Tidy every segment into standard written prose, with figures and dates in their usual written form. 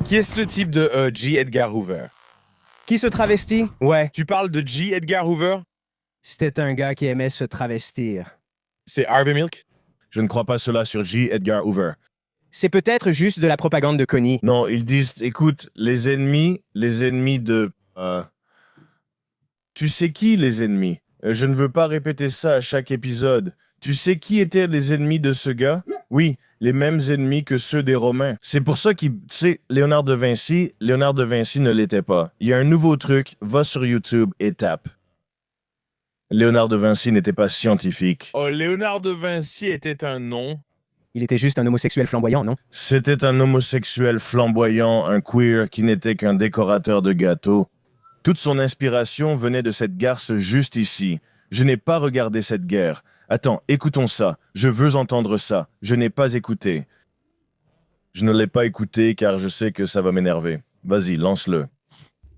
Qui est ce type de J. Edgar Hoover? Qui se travestit? Ouais, Tu parles de J. Edgar Hoover? c'était un gars qui aimait se travestir. C'est Harvey Milk? Je ne crois pas cela sur J. Edgar Hoover. C'est peut-être juste de la propagande de Connie. Non, ils disent, écoute, les ennemis de... Tu sais qui, les ennemis? Je ne veux pas répéter ça à chaque épisode. Tu sais qui étaient les ennemis de ce gars? Oui, les mêmes ennemis que ceux des Romains. C'est pour ça qu'il... Tu sais, Léonard de Vinci ne l'était pas. Il y a un nouveau truc, va sur YouTube et tape. Léonard de Vinci n'était pas scientifique. Oh, Léonard de Vinci était un nom. Il était juste un homosexuel flamboyant, non? C'était un homosexuel flamboyant, un queer qui n'était qu'un décorateur de gâteaux. Toute son inspiration venait de cette garce juste ici. Je n'ai pas regardé cette guerre. Attends, écoutons ça. Je veux entendre ça. Je n'ai pas écouté. Je ne l'ai pas écouté car je sais que ça va m'énerver. Vas-y, lance-le.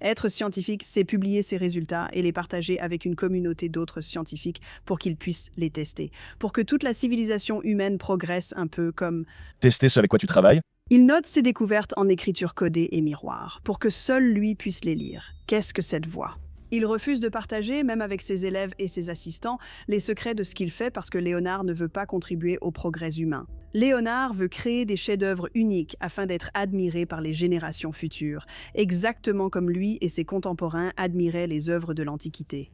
Être scientifique, c'est publier ses résultats et les partager avec une communauté d'autres scientifiques pour qu'ils puissent les tester. Pour que toute la civilisation humaine progresse un peu comme... Tester ce avec quoi tu travailles? Il note ses découvertes en écriture codée et miroir, pour que seul lui puisse les lire. Qu'est-ce que cette voix? Il refuse de partager, même avec ses élèves et ses assistants, les secrets de ce qu'il fait parce que Léonard ne veut pas contribuer au progrès humain. Léonard veut créer des chefs-d'œuvre uniques afin d'être admiré par les générations futures, exactement comme lui et ses contemporains admiraient les œuvres de l'Antiquité.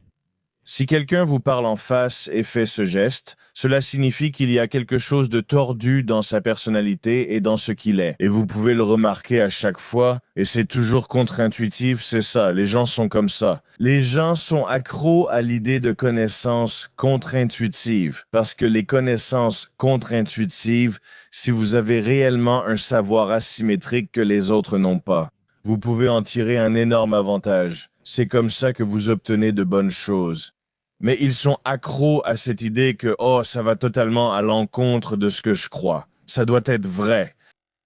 Si quelqu'un vous parle en face et fait ce geste, cela signifie qu'il y a quelque chose de tordu dans sa personnalité et dans ce qu'il est. Et vous pouvez le remarquer à chaque fois, et c'est toujours contre-intuitif, c'est ça, les gens sont comme ça. Les gens sont accros à l'idée de connaissances contre-intuitives, parce que les connaissances contre-intuitives, si vous avez réellement un savoir asymétrique que les autres n'ont pas, vous pouvez en tirer un énorme avantage. C'est comme ça que vous obtenez de bonnes choses. Mais ils sont accros à cette idée que, oh, ça va totalement à l'encontre de ce que je crois. Ça doit être vrai.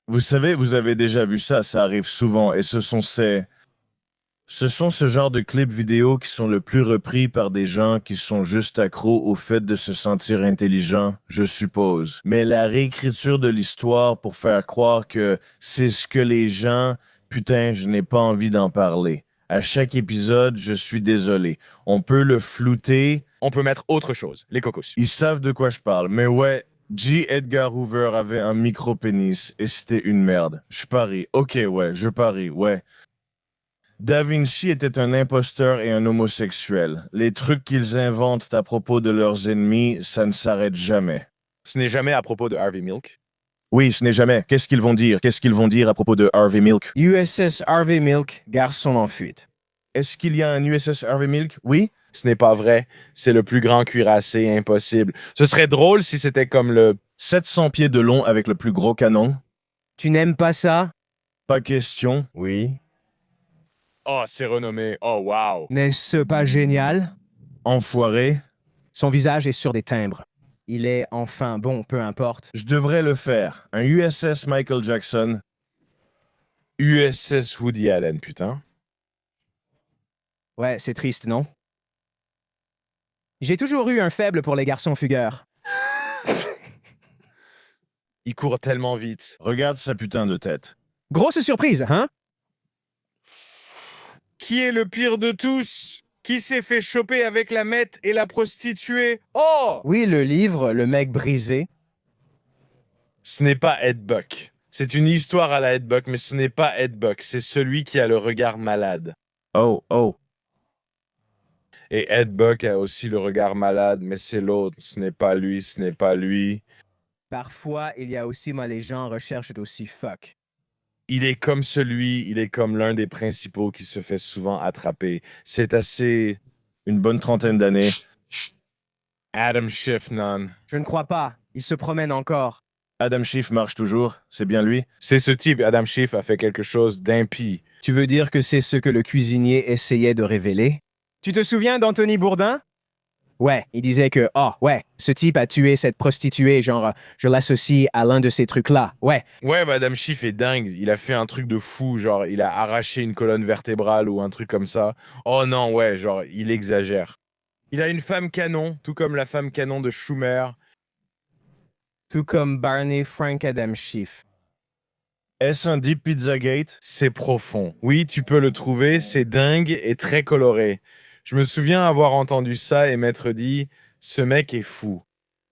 Vous savez, vous avez déjà vu ça, ça arrive souvent, et ce sont ce genre de clips vidéo qui sont le plus repris par des gens qui sont juste accros au fait de se sentir intelligents, je suppose. Mais la réécriture de l'histoire pour faire croire que c'est ce que les gens... Putain, je n'ai pas envie d'en parler. À chaque épisode, je suis désolé. On peut le flouter. On peut mettre autre chose, les cocos. Ils savent de quoi je parle. Mais ouais, J. Edgar Hoover avait un micro-pénis et c'était une merde. Je parie. Ok, ouais, je parie, ouais. Da Vinci était un imposteur et un homosexuel. Les trucs qu'ils inventent à propos de leurs ennemis, ça ne s'arrête jamais. Ce n'est jamais à propos de Harvey Milk. Oui, ce n'est jamais. Qu'est-ce qu'ils vont dire? Qu'est-ce qu'ils vont dire à propos de Harvey Milk? USS Harvey Milk, garçon en fuite. Est-ce qu'il y a un USS Harvey Milk? Oui? Ce n'est pas vrai. C'est le plus grand cuirassé impossible. Ce serait drôle si c'était comme le... 700 pieds de long avec le plus gros canon? Tu n'aimes pas ça? Pas question. Oui. Oh, c'est renommé. Oh, wow. N'est-ce pas génial? Enfoiré. Son visage est sur des timbres. Il est enfin bon, peu importe. Je devrais le faire. Un USS Michael Jackson. USS Woody Allen, putain. Ouais, c'est triste, non? J'ai toujours eu un faible pour les garçons fugueurs. Il court tellement vite. Regarde sa putain de tête. Grosse surprise, hein? Qui est le pire de tous? Qui s'est fait choper avec la mette et la prostituée? Oh! Oui, le livre, le mec brisé. Ce n'est pas Ed Buck. C'est une histoire à la Ed Buck, mais ce n'est pas Ed Buck. C'est celui qui a le regard malade. Oh, oh. Et Ed Buck a aussi le regard malade, mais c'est l'autre. Ce n'est pas lui, ce n'est pas lui. Parfois, il y a aussi moi les gens recherchent aussi fuck. Il est comme l'un des principaux qui se fait souvent attraper. C'est assez... Une bonne trentaine d'années. Adam Schiff, non. Je ne crois pas. Il se promène encore. Adam Schiff marche toujours. C'est bien lui? C'est ce type, Adam Schiff, a fait quelque chose d'impie. Tu veux dire que c'est ce que le cuisinier essayait de révéler? Tu te souviens d'Anthony Bourdain? Ouais, il disait que, ouais, ce type a tué cette prostituée, genre, je l'associe à l'un de ces trucs-là, ouais. Ouais, Adam Schiff est dingue. Il a fait un truc de fou, genre, il a arraché une colonne vertébrale ou un truc comme ça. Oh non, ouais, genre, il exagère. Il a une femme canon, tout comme la femme canon de Schumer. Tout comme Barney Frank Adam Schiff. Est-ce un Deep Pizzagate? C'est profond. Oui, tu peux le trouver, c'est dingue et très coloré. Je me souviens avoir entendu ça et m'être dit, ce mec est fou.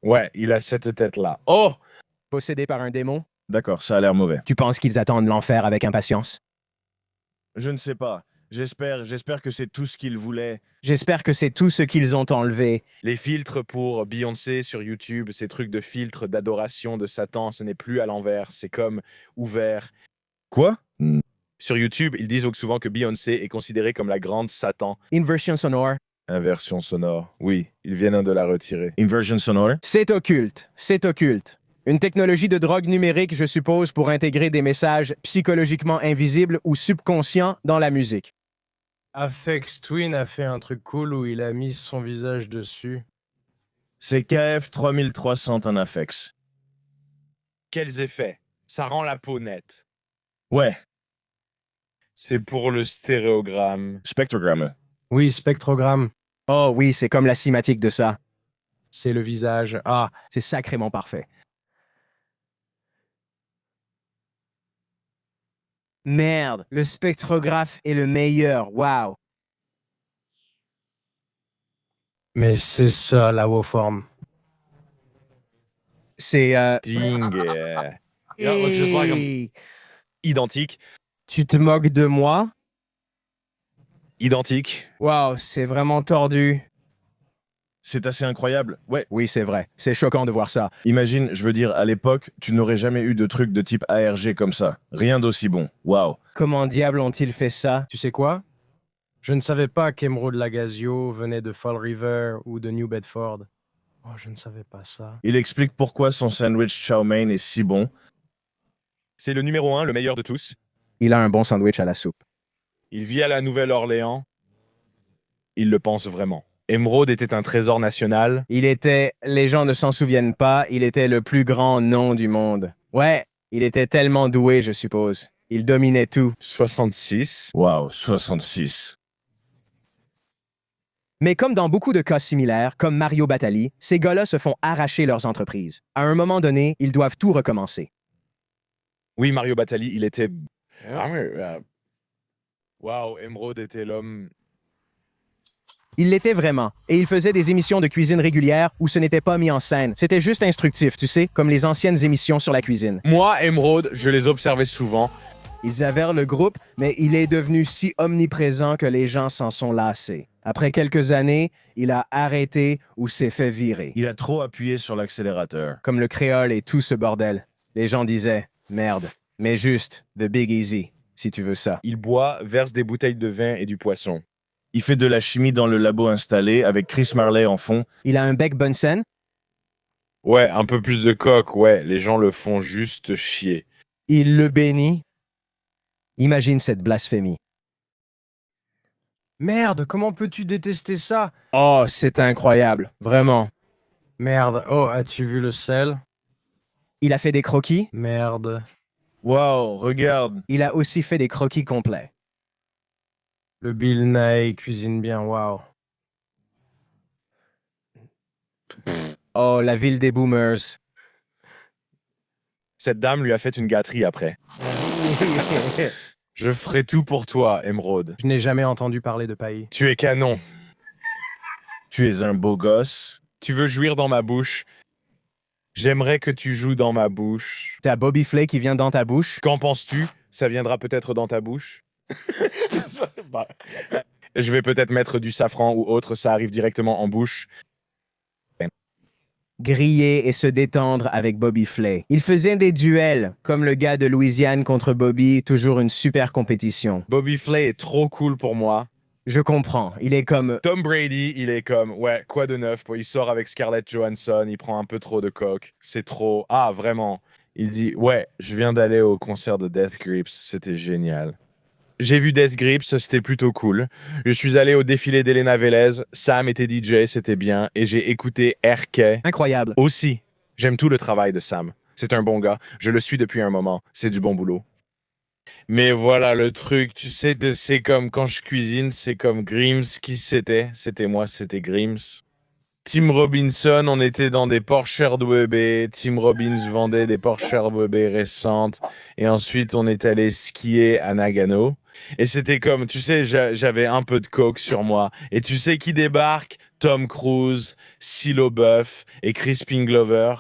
Ouais, il a cette tête-là. Oh! Possédé par un démon? D'accord, ça a l'air mauvais. Tu penses qu'ils attendent l'enfer avec impatience? Je ne sais pas. J'espère que c'est tout ce qu'ils voulaient. J'espère que c'est tout ce qu'ils ont enlevé. Les filtres pour Beyoncé sur YouTube, ces trucs de filtres d'adoration de Satan, ce n'est plus à l'envers, c'est comme ouvert. Quoi? Sur YouTube, ils disent souvent que Beyoncé est considérée comme la grande Satan. Inversion sonore. Inversion sonore. Oui, ils viennent de la retirer. Inversion sonore? C'est occulte. C'est occulte. Une technologie de drogue numérique, je suppose, pour intégrer des messages psychologiquement invisibles ou subconscients dans la musique. Afex Twin a fait un truc cool où il a mis son visage dessus. C'est KF 3300 en Afex. Quels effets? Ça rend la peau nette. Ouais, C'est pour le stéréogramme. spectrogramme. Oui, spectrogramme, Oh oui, c'est comme la cinématique de ça. c'est le visage. Ah, C'est sacrément parfait. Merde, le spectrographe est le meilleur, wow. mais c'est ça la waveform. C'est Ding. Yeah, looks just like him. Hey, Identique. tu te moques de moi? Identique. Wow, c'est vraiment tordu. C'est assez incroyable. Ouais, Oui, c'est vrai. C'est choquant de voir ça. imagine, je veux dire, à l'époque, tu n'aurais jamais eu de truc de type ARG comme ça. Rien d'aussi bon. Waouh. Comment diable ont-ils fait ça? Tu sais quoi? Je ne savais pas qu'Emeraude Lagazio venait de Fall River ou de New Bedford. Oh, je ne savais pas ça. Il explique pourquoi son sandwich chow mein est si bon. C'est le numéro 1, le meilleur de tous. Il a un bon sandwich à la soupe. Il vit à la Nouvelle-Orléans. Il le pense vraiment. Émeraude était un trésor national. Il était, les gens ne s'en souviennent pas, il était le plus grand nom du monde. Ouais, il était tellement doué, je suppose. Il dominait tout. 66. Waouh, 66. Mais comme dans beaucoup de cas similaires, comme Mario Batali, ces gars-là se font arracher leurs entreprises. À un moment donné, ils doivent tout recommencer. Oui, Mario Batali, il était... Waouh, Émeraude était l'homme... Il l'était vraiment, et il faisait des émissions de cuisine régulières où ce n'était pas mis en scène. C'était juste instructif, tu sais, comme les anciennes émissions sur la cuisine. Moi, Émeraude, je les observais souvent. Ils avèrent le groupe, mais il est devenu si omniprésent que les gens s'en sont lassés. Après quelques années, il a arrêté ou s'est fait virer. Il a trop appuyé sur l'accélérateur. Comme le créole et tout ce bordel. Les gens disaient « Merde, mais juste The Big Easy, si tu veux ça. Il boit, verse des bouteilles de vin et du poisson. Il fait de la chimie dans le labo installé avec Chris Marley en fond. Il a un bec Bunsen. Ouais, un peu plus de coque, ouais. Les gens le font juste chier. Il le bénit. Imagine cette blasphémie. Merde, comment peux-tu détester ça? Oh, c'est incroyable, vraiment. Merde, oh, as-tu vu le sel? Il a fait des croquis. Merde. Waouh, regarde. Il a aussi fait des croquis complets. Le Bill Nye cuisine bien, waouh. Oh, la ville des boomers. Cette dame lui a fait une gâterie après. Je ferai tout pour toi, Émeraude. Je n'ai jamais entendu parler de paillis. Tu es canon. Tu es un beau gosse. Tu veux jouir dans ma bouche. J'aimerais que tu joues dans ma bouche. T'as Bobby Flay qui vient dans ta bouche. Qu'en penses-tu? Ça viendra peut-être dans ta bouche? Je vais peut-être mettre du safran ou autre, ça arrive directement en bouche. Griller et se détendre avec Bobby Flay. Il faisait des duels, comme le gars de Louisiane contre Bobby, toujours une super compétition. Bobby Flay est trop cool pour moi. Je comprends, il est comme... Tom Brady, il est comme, ouais, quoi de neuf? Il sort avec Scarlett Johansson, il prend un peu trop de coke. C'est trop... Ah, vraiment. Il dit, ouais, je viens d'aller au concert de Death Grips, c'était génial. J'ai vu Death Grips, c'était plutôt cool. Je suis allé au défilé d'Elena Velez, Sam était DJ, c'était bien, et j'ai écouté RK. Incroyable. Aussi, j'aime tout le travail de Sam. C'est un bon gars, je le suis depuis un moment, c'est du bon boulot. Mais voilà le truc, tu sais, c'est comme quand je cuisine, c'est comme Grims qui c'était. C'était moi, c'était Grims. Tim Robinson, on était dans des Porsche RWB. Tim Robbins vendait des Porsche RWB récentes. Et ensuite, on est allé skier à Nagano. Et c'était comme, tu sais, j'avais un peu de coke sur moi. Et tu sais qui débarque? Tom Cruise, Silo Buff et Crispin Glover.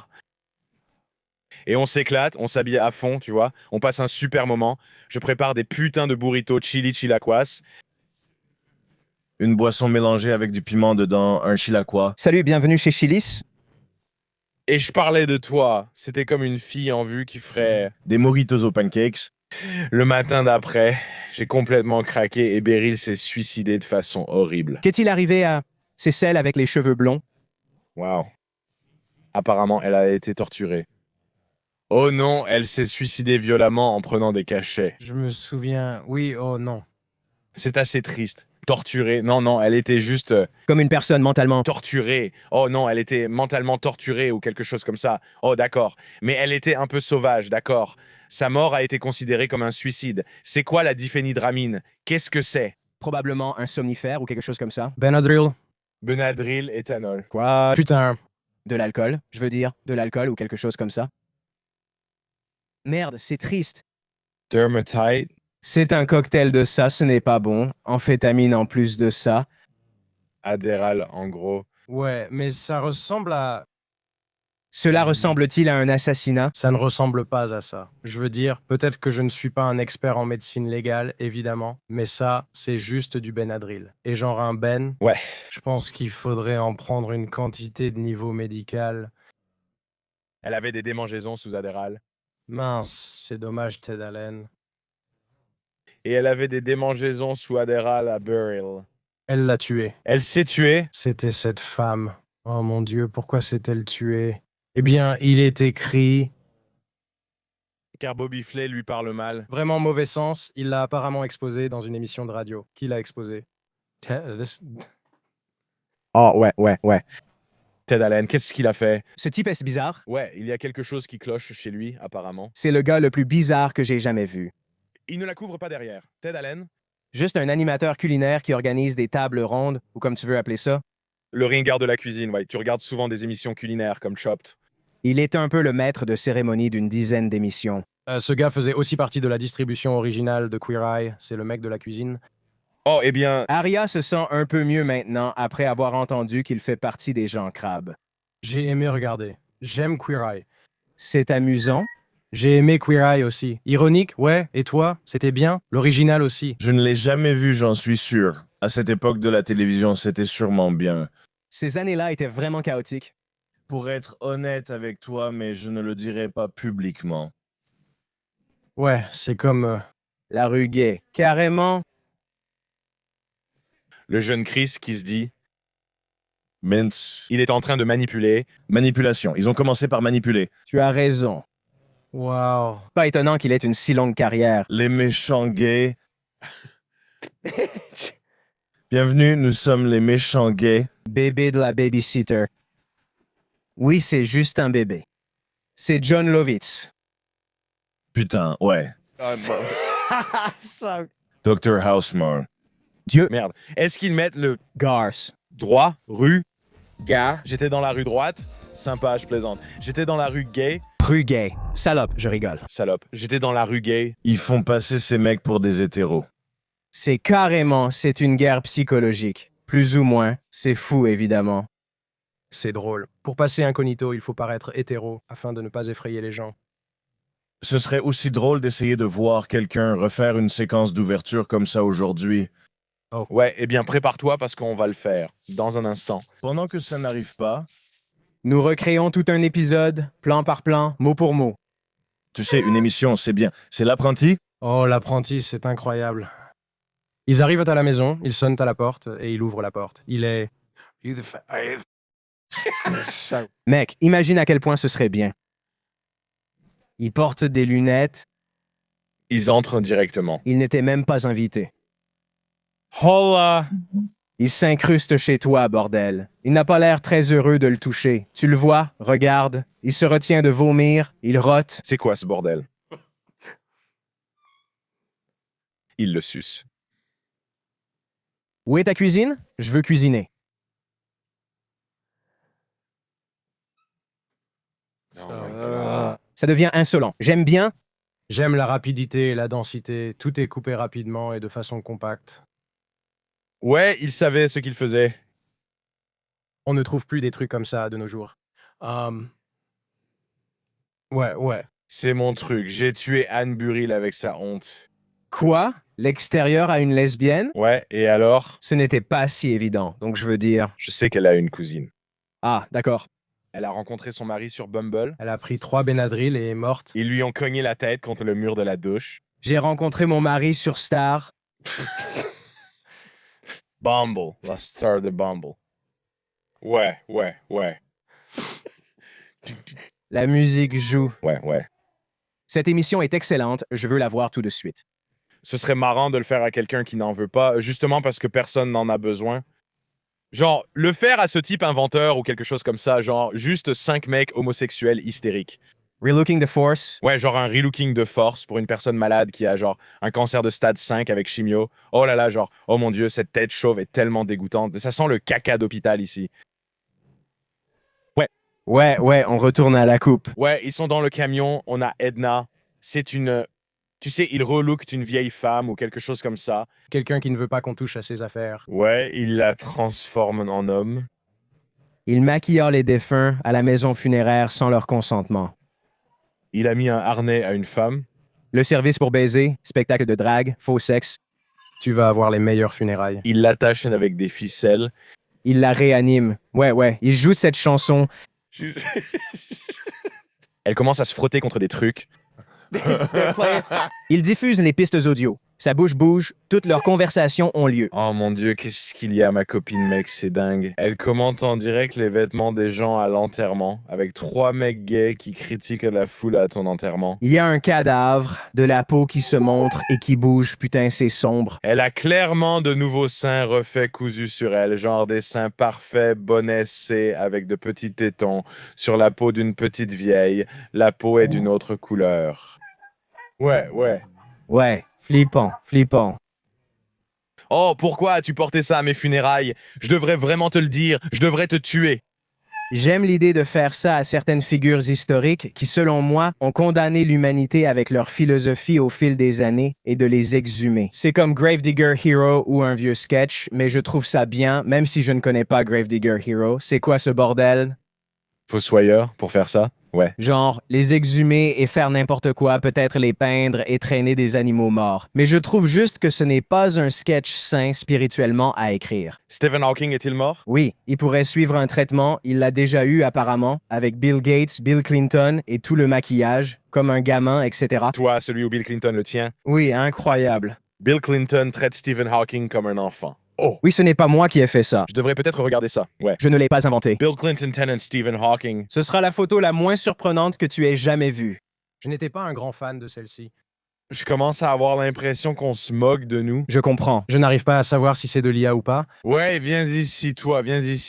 Et on s'éclate, on s'habille à fond, tu vois. On passe un super moment. Je prépare des putains de burritos chili chilaquas. Une boisson mélangée avec du piment dedans, un chilaquois. Salut, bienvenue chez Chili's. Et je parlais de toi. C'était comme une fille en vue qui ferait... Des Moritos aux pancakes. Le matin d'après, j'ai complètement craqué et Beryl s'est suicidé de façon horrible. Qu'est-il arrivé à... C'est celle avec les cheveux blonds? Waouh. Apparemment, elle a été torturée. Oh non, elle s'est suicidée violemment en prenant des cachets. Je me souviens. Oui, oh non. C'est assez triste. Torturée. Non, non, elle était juste Comme une personne mentalement... torturée. Oh non, elle était mentalement torturée ou quelque chose comme ça. Oh d'accord. Mais elle était un peu sauvage, d'accord. Sa mort a été considérée comme un suicide. C'est quoi la diphénhydramine? Qu'est-ce que c'est? Probablement un somnifère ou quelque chose comme ça. Benadryl. Benadryl, éthanol. Quoi? Putain. De l'alcool, je veux dire. De l'alcool ou quelque chose comme ça. Merde, c'est triste. Dermatite. C'est un cocktail de ça, ce n'est pas bon. Amphétamine en plus de ça. Adderall, en gros. Ouais, mais ça ressemble à... Cela ressemble-t-il à un assassinat? Ça ne ressemble pas à ça. Je veux dire, peut-être que je ne suis pas un expert en médecine légale, évidemment, mais ça, c'est juste du Benadryl. Et genre un Ben, Ouais. je pense qu'il faudrait en prendre une quantité de niveau médical. Elle avait des démangeaisons sous Adderall. Mince, c'est dommage, Ted Allen. Et elle avait des démangeaisons sous Adderall à Beryl. Elle l'a tué. Elle s'est tuée. C'était cette femme. Oh mon Dieu, pourquoi s'est-elle tuée? Eh bien, il est écrit... Car Bobby Flay lui parle mal. Vraiment mauvais sens, il l'a apparemment exposé dans une émission de radio. Qui l'a exposé? Oh, ouais. Ted Allen, qu'est-ce qu'il a fait? Ce type est bizarre. Ouais, il y a quelque chose qui cloche chez lui, apparemment. C'est le gars le plus bizarre que j'ai jamais vu. Il ne la couvre pas derrière. Ted Allen, Juste un animateur culinaire qui organise des tables rondes, ou comme tu veux appeler ça. le ringard de la cuisine, ouais. Tu regardes souvent des émissions culinaires comme Chopped. Il est un peu le maître de cérémonie d'une dizaine d'émissions. Ce gars faisait aussi partie de la distribution originale de Queer Eye. C'est le mec de la cuisine. Oh, eh bien, Aria se sent un peu mieux maintenant après avoir entendu qu'il fait partie des gens crabes. J'ai aimé regarder. J'aime Queer Eye. C'est amusant. J'ai aimé Queer Eye aussi. Ironique, ouais. Et toi? C'était bien? L'original aussi. Je ne l'ai jamais vu, j'en suis sûr. À cette époque de la télévision, c'était sûrement bien. Ces années-là étaient vraiment chaotiques. Pour être honnête avec toi, mais je ne le dirai pas publiquement. Ouais, c'est comme... La rue gay. Carrément. le jeune Chris qui se dit, Mince. il est en train de manipuler. Manipulation. Ils ont commencé par manipuler. Tu as raison. Wow. Pas étonnant qu'il ait une si longue carrière. Les méchants gays. Bienvenue, nous sommes les méchants gays. Bébé de la babysitter. Oui, c'est juste un bébé. C'est John Lovitz. Putain, ouais. Dr. Housemore. Dieu. Merde. Est-ce qu'ils mettent le Garce. droit, rue, Gars. j'étais dans la rue droite, sympa, je plaisante. J'étais dans la rue gay, Rue gay. Salope, je rigole. salope. J'étais dans la rue gay. Ils font passer ces mecs pour des hétéros. C'est une guerre psychologique. Plus ou moins. C'est fou, évidemment. C'est drôle. Pour passer incognito, il faut paraître hétéro afin de ne pas effrayer les gens. Ce serait aussi drôle d'essayer de voir quelqu'un refaire une séquence d'ouverture comme ça aujourd'hui. Ouais, eh bien, prépare-toi parce qu'on va le faire dans un instant. Pendant que ça n'arrive pas, Nous recréons tout un épisode, plan par plan, mot pour mot. tu sais, une émission, c'est bien. C'est l'apprenti. Oh, l'apprenti, c'est incroyable. Ils arrivent à la maison, ils sonnent à la porte et il ouvre la porte. Il est... Mec, imagine à quel point ce serait bien. Il porte des lunettes, Ils entrent directement. il n'était même pas invité. Hola! Il s'incruste chez toi, bordel. Il n'a pas l'air très heureux de le toucher. Tu le vois, regarde, il se retient de vomir, il rote. C'est quoi ce bordel? Il le suce. Où est ta cuisine? Je veux cuisiner. Ça devient insolent. J'aime bien. J'aime la rapidité et la densité. Tout est coupé rapidement et de façon compacte. Ouais, il savait ce qu'il faisait. On ne trouve plus des trucs comme ça de nos jours. Ouais. C'est mon truc. J'ai tué Anne Burrill avec sa honte. Quoi? L'extérieur a une lesbienne? Ouais, et alors? Ce n'était pas si évident, donc je veux dire... Je sais qu'elle a une cousine. Ah, d'accord. Elle a rencontré son mari sur Bumble. Elle a pris 3 Benadryl et est morte. Ils lui ont cogné la tête contre le mur de la douche. J'ai rencontré mon mari sur Star. Bumble, la star de Bumble. Ouais. La musique joue. Ouais. Cette émission est excellente, je veux la voir tout de suite. Ce serait marrant de le faire à quelqu'un qui n'en veut pas, justement parce que personne n'en a besoin. Genre, le faire à ce type inventeur ou quelque chose comme ça, genre juste 5 mecs homosexuels hystériques. Relooking the Force. Ouais, genre un relooking de force pour une personne malade qui a genre un cancer de stade 5 avec chimio. Oh là là, genre, oh mon Dieu, cette tête chauve est tellement dégoûtante. Ça sent le caca d'hôpital ici. Ouais, on retourne à la coupe. Ouais, ils sont dans le camion, on a Edna. C'est une... Tu sais, il relooked une vieille femme ou quelque chose comme ça. Quelqu'un qui ne veut pas qu'on touche à ses affaires. Ouais, il la transforme en homme. Ils maquillèrent les défunts à la maison funéraire sans leur consentement. Il a mis un harnais à une femme. Le service pour baiser, spectacle de drague, faux sexe. Tu vas avoir les meilleures funérailles. Il l'attache avec des ficelles. Il la réanime. Ouais, il joue de cette chanson. Elle commence à se frotter contre des trucs. Il diffuse les pistes audio. Sa bouche bouge, toutes leurs conversations ont lieu. Oh mon Dieu, qu'est-ce qu'il y a, ma copine, mec, c'est dingue. Elle commente en direct les vêtements des gens à l'enterrement, avec 3 mecs gays qui critiquent la foule à ton enterrement. Il y a un cadavre, de la peau qui se montre et qui bouge, putain, c'est sombre. Elle a clairement de nouveaux seins refaits cousus sur elle, genre des seins parfaits, bonaissés, avec de petits tétons, sur la peau d'une petite vieille. La peau est d'une autre couleur. Ouais. Ouais, flippant. Oh, pourquoi as-tu porté ça à mes funérailles? Je devrais vraiment te le dire, je devrais te tuer. J'aime l'idée de faire ça à certaines figures historiques qui, selon moi, ont condamné l'humanité avec leur philosophie au fil des années et de les exhumer. C'est comme Gravedigger Hero ou un vieux sketch, mais je trouve ça bien, même si je ne connais pas Gravedigger Hero. C'est quoi ce bordel? Fossoyeur, pour faire ça? Ouais. Genre, les exhumer et faire n'importe quoi, peut-être les peindre et traîner des animaux morts. Mais je trouve juste que ce n'est pas un sketch sain spirituellement à écrire. Stephen Hawking est-il mort? Oui, il pourrait suivre un traitement, il l'a déjà eu apparemment, avec Bill Gates, Bill Clinton et tout le maquillage, comme un gamin, etc. Toi, celui où Bill Clinton le tient. Oui, incroyable. Bill Clinton traite Stephen Hawking comme un enfant. Oh, Oui, ce n'est pas moi qui ai fait ça. je devrais peut-être regarder ça. Ouais. Je ne l'ai pas inventé. Bill Clinton tenant Stephen Hawking. Ce sera la photo la moins surprenante que tu aies jamais vue. Je n'étais pas un grand fan de celle-ci. Je commence à avoir l'impression qu'on se moque de nous. Je comprends. Je n'arrive pas à savoir si c'est de l'IA ou pas. Ouais, viens ici, toi. Get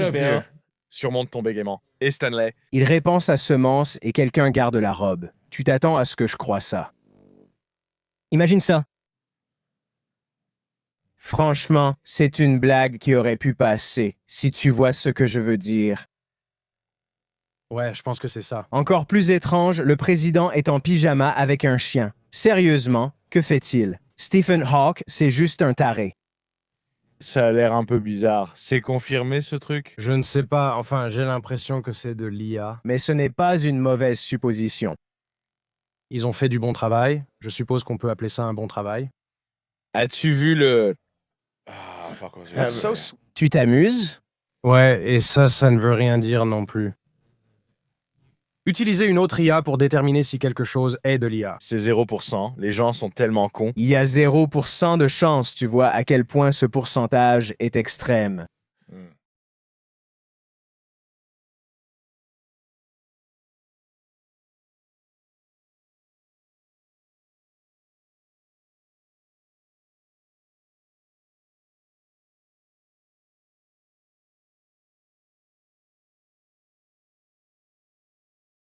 up here. Surmonte ton bégaiement. Et Stanley. Il répand sa semence et quelqu'un garde la robe. Tu t'attends à ce que je croie ça. Imagine ça. Franchement, c'est une blague qui aurait pu passer, si tu vois ce que je veux dire. Ouais, je pense que c'est ça. Encore plus étrange, le président est en pyjama avec un chien. Sérieusement, que fait-il? Stephen Hawking, c'est juste un taré. Ça a l'air un peu bizarre. C'est confirmé, ce truc? Je ne sais pas, enfin, j'ai l'impression que c'est de l'IA. Mais ce n'est pas une mauvaise supposition. Ils ont fait du bon travail. Je suppose qu'on peut appeler ça un bon travail. As-tu vu le... Ah, fuck, Tu t'amuses? Ouais, et ça ne veut rien dire non plus. Utiliser une autre IA pour déterminer si quelque chose est de l'IA. C'est 0%. Les gens sont tellement cons. Il y a 0% de chance, tu vois à quel point ce pourcentage est extrême.